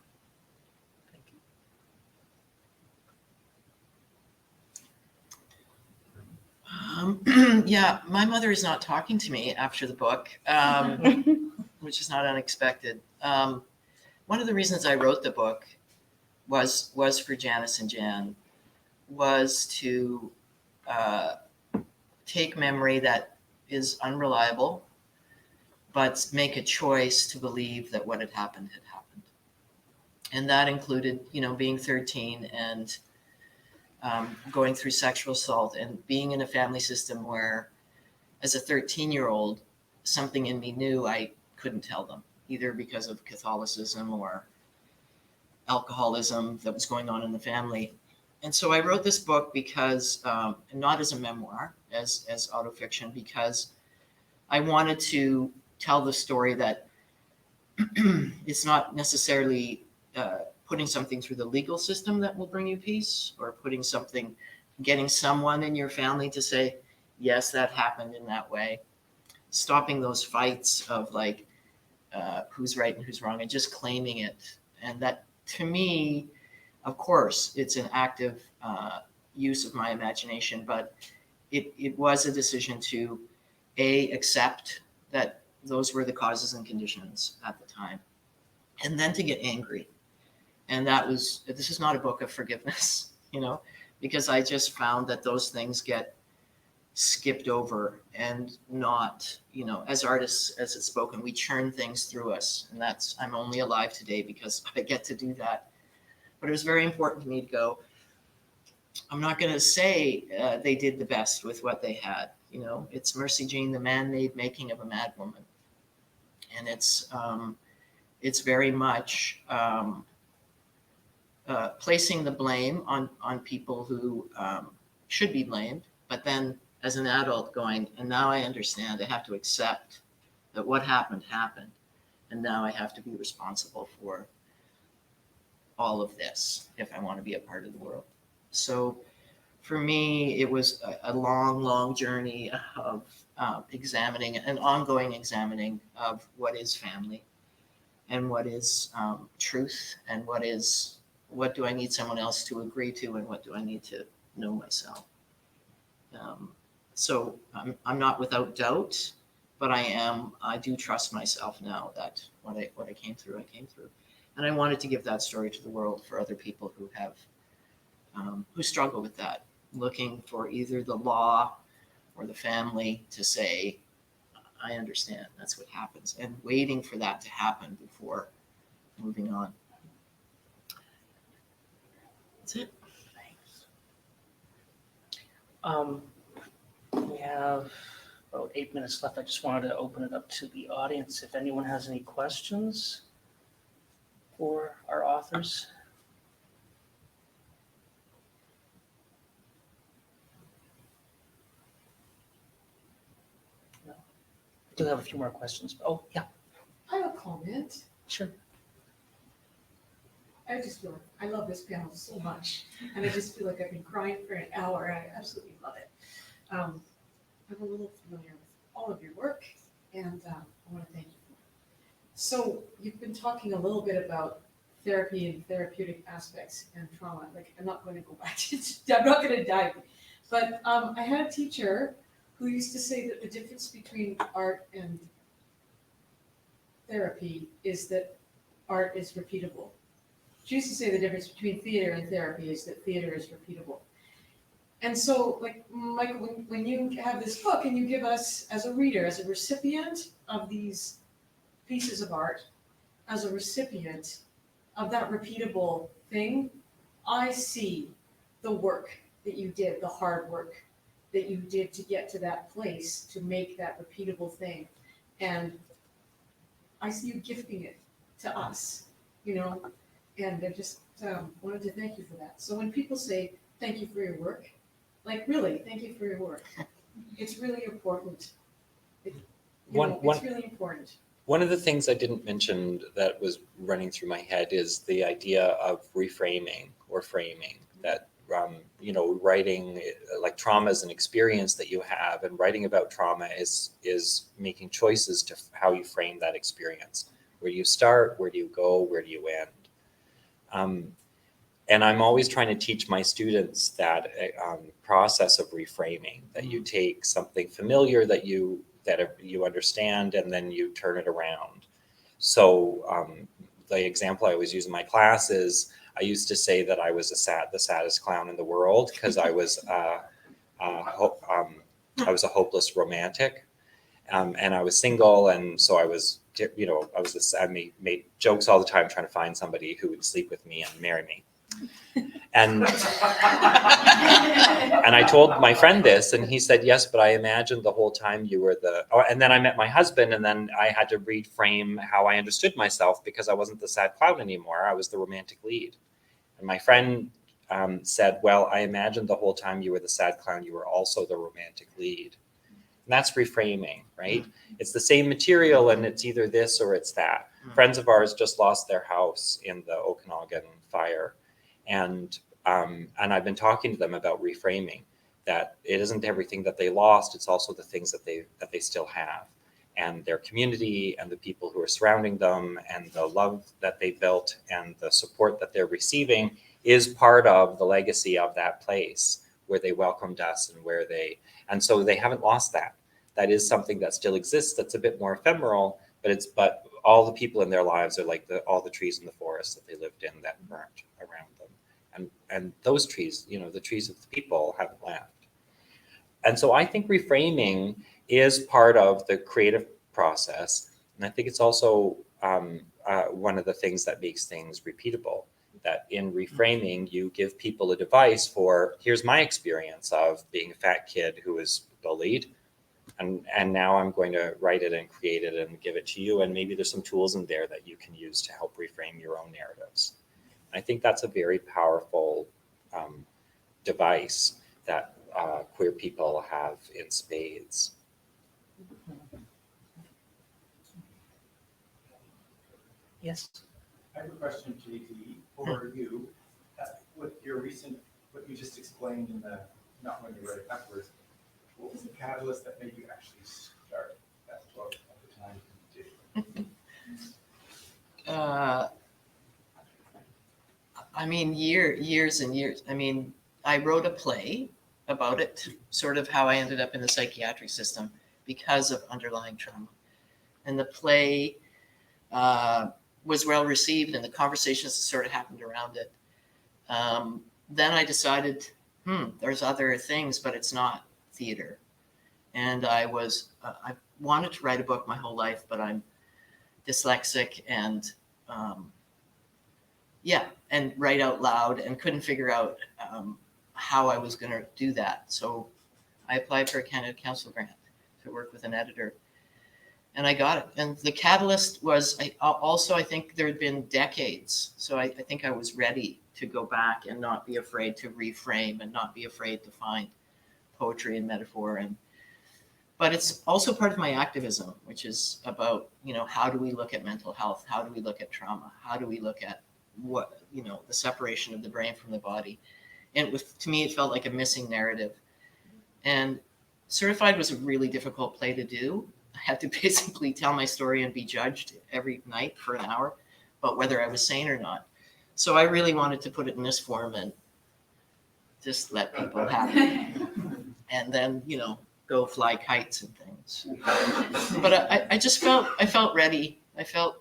My mother is not talking to me after the book, which is not unexpected. One of the reasons I wrote the book was for Janice and Jan, was to take memory that is unreliable, but make a choice to believe that what had happened. And that included, being 13 and going through sexual assault and being in a family system where as a 13-year-old, something in me knew I couldn't tell them, either because of Catholicism or alcoholism that was going on in the family. And so I wrote this book because, not as a memoir, as autofiction, because I wanted to tell the story that it's not necessarily putting something through the legal system that will bring you peace, or getting someone in your family to say, yes, that happened in that way. Stopping those fights of like, who's right and who's wrong, and just claiming it. And that, to me, of course, it's an active use of my imagination, but it was a decision to accept that those were the causes and conditions at the time, and then to get angry. And this is not a book of forgiveness, because I just found that those things get skipped over, and not, as artists, as it's spoken, we churn things through us. And I'm only alive today because I get to do that. But it was very important to me to go, I'm not going to say they did the best with what they had. It's Mercy Jean, the man-made making of a mad woman. And it's very much placing the blame on people who should be blamed, but then as an adult going, and now I understand, I have to accept that what happened, and now I have to be responsible for all of this if I want to be a part of the world. So for me, it was a long, long journey of examining, an ongoing examining of what is family, and what is truth, and what do I need someone else to agree to, and what do I need to know myself. So I'm not without doubt, but I do trust myself now that what I came through, I came through. And I wanted to give that story to the world for other people who have, who struggle with that, looking for either the law or the family to say, I understand, that's what happens, and waiting for that to happen before moving on. That's it. We have about 8 minutes left. I just wanted to open it up to the audience if anyone has any questions for our authors. No. I do have a few more questions. Oh, yeah, I have a comment. sure. I just feel like I love this panel so much, and I just feel like I've been crying for an hour. I absolutely love it. I'm a little familiar with all of your work, and I want to thank you for it. So you've been talking a little bit about therapy and therapeutic aspects and trauma. Like, I'm not going to go back to I'm not going to dive, but I had a teacher who used to say that the difference between art and therapy is that art is repeatable. She used to say the difference between theater and therapy is that theater is repeatable. And so, like, Michael, when you have this book and you give us, as a reader, as a recipient of these pieces of art, as a recipient of that repeatable thing, I see the work that you did, the hard work that you did to get to that place, to make that repeatable thing. And I see you gifting it to us, and I just wanted to thank you for that. So when people say, thank you for your work, like, really, thank you for your work. It's really important. It's really important. One of the things I didn't mention that was running through my head is the idea of reframing or framing, that, writing, like, trauma is an experience that you have, and writing about trauma is making choices to how you frame that experience. Where do you start? Where do you go? Where do you end? And I'm always trying to teach my students that process of reframing, that you take something familiar that you understand, and then you turn it around. So the example I always use in my class is, I used to say that I was the saddest clown in the world because I was a hopeless romantic, and I was single, and so I was, I made jokes all the time trying to find somebody who would sleep with me and marry me. And and I told my friend this, and he said, yes, but I imagined the whole time you were the, oh, and then I met my husband, and then I had to reframe how I understood myself because I wasn't the sad clown anymore. I was the romantic lead. And my friend said, well, I imagined the whole time you were the sad clown, you were also the romantic lead. And that's reframing, right? It's the same material, and it's either this or it's that. Friends of ours just lost their house in the Okanagan fire. And I've been talking to them about reframing, that it isn't everything that they lost, it's also the things that they still have, and their community and the people who are surrounding them and the love that they built and the support that they're receiving is part of the legacy of that place where they welcomed us and so they haven't lost that. That is something that still exists, that's a bit more ephemeral, but all the people in their lives are like all the trees in the forest that they lived in that burnt around them. And those trees, the trees of the people haven't left. And so I think reframing is part of the creative process. And I think it's also one of the things that makes things repeatable, that in reframing, you give people a device for, here's my experience of being a fat kid who was bullied. And now I'm going to write it and create it and give it to you. And maybe there's some tools in there that you can use to help reframe your own narratives. I think that's a very powerful device that queer people have in spades. Yes. I have a question, JT, for you. With your what you just explained in the, not when you write it afterwards, what was the catalyst that made you actually start that book at the time you did? I mean, years and years. I mean, I wrote a play about it, sort of how I ended up in the psychiatric system because of underlying trauma. And the play was well received, and the conversations that sort of happened around it. Then I decided, there's other things, but it's not theater. And I wanted to write a book my whole life, but I'm dyslexic and and write out loud, and couldn't figure out how I was going to do that. So I applied for a Canada Council grant to work with an editor, and I got it. And the catalyst was I think there had been decades. So I think I was ready to go back and not be afraid to reframe and not be afraid to find poetry and metaphor. But it's also part of my activism, which is about, how do we look at mental health? How do we look at trauma? How do we look at what, the separation of the brain from the body? And to me, it felt like a missing narrative. And Certified was a really difficult play to do. I had to basically tell my story and be judged every night for an hour about whether I was sane or not. So I really wanted to put it in this form and just let people have it. And then, go fly kites and things. But I felt ready. I don't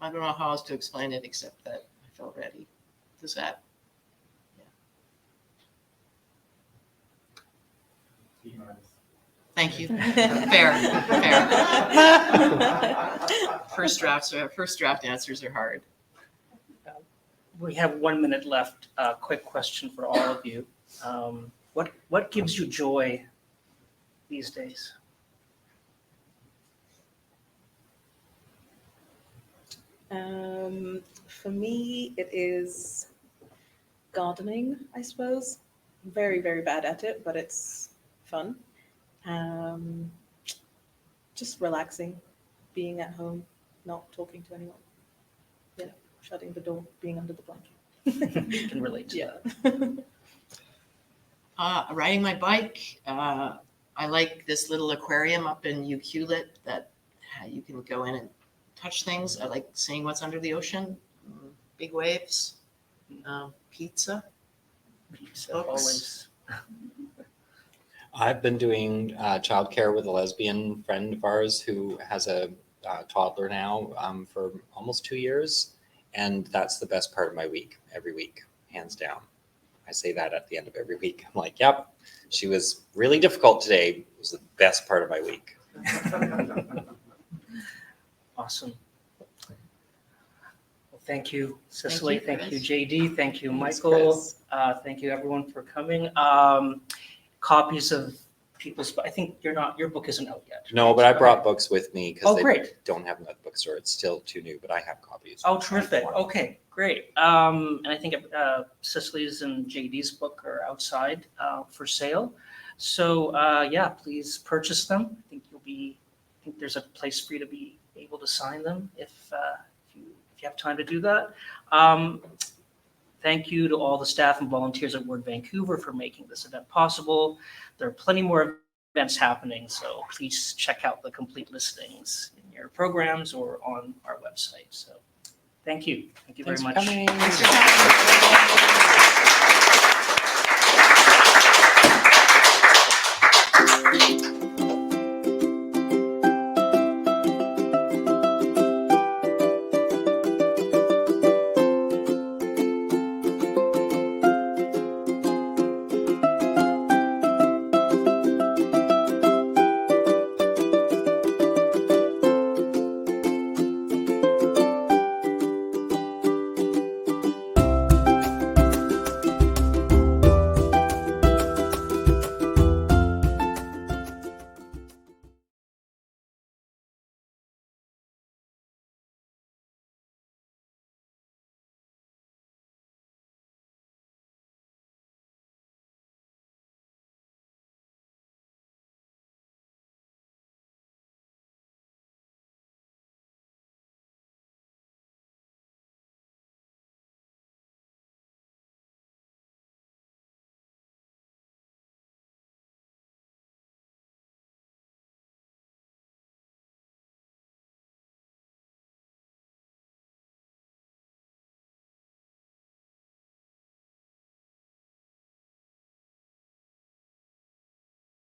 know how else to explain it except that I felt ready. Does that? Yeah. Thank you. Fair. First draft answers are hard. We have 1 minute left. Quick question for all of you. What gives you joy these days? For me, it is gardening, I suppose. I'm very, very bad at it, but it's fun. Just relaxing, being at home, not talking to anyone. Shutting the door, being under the blanket. You can relate to that. Riding my bike. I like this little aquarium up in Ucluelet that you can go in and touch things. I like seeing what's under the ocean, big waves, pizza. Pizza, Books. always. I've been doing childcare with a lesbian friend of ours who has a toddler now for almost 2 years. And that's the best part of my week, every week, hands down. I say that at the end of every week. I'm like, yep, she was really difficult today. It was the best part of my week. Awesome. Well, Thank you, Cicely. you, Thank you, Chris. JD. Thank you, Thanks, Michael. Chris. Thank you, everyone, for coming. Copies of people's, I think your book isn't out yet. No, right? but I brought books with me because Oh, they great. don't have them at the bookstore. It's still too new, but I have copies. Oh, terrific. Okay, great. And I think Cicely's and JD's book are outside for sale. So yeah, please purchase them. I think there's a place for you to be able to sign them if you have time to do that. Thank you to all the staff and volunteers at Word Vancouver for making this event possible. There are plenty more events happening, so please check out the complete listings in your programs or on our website. So thank you. Thank you very Thanks for much. coming. Thanks for coming.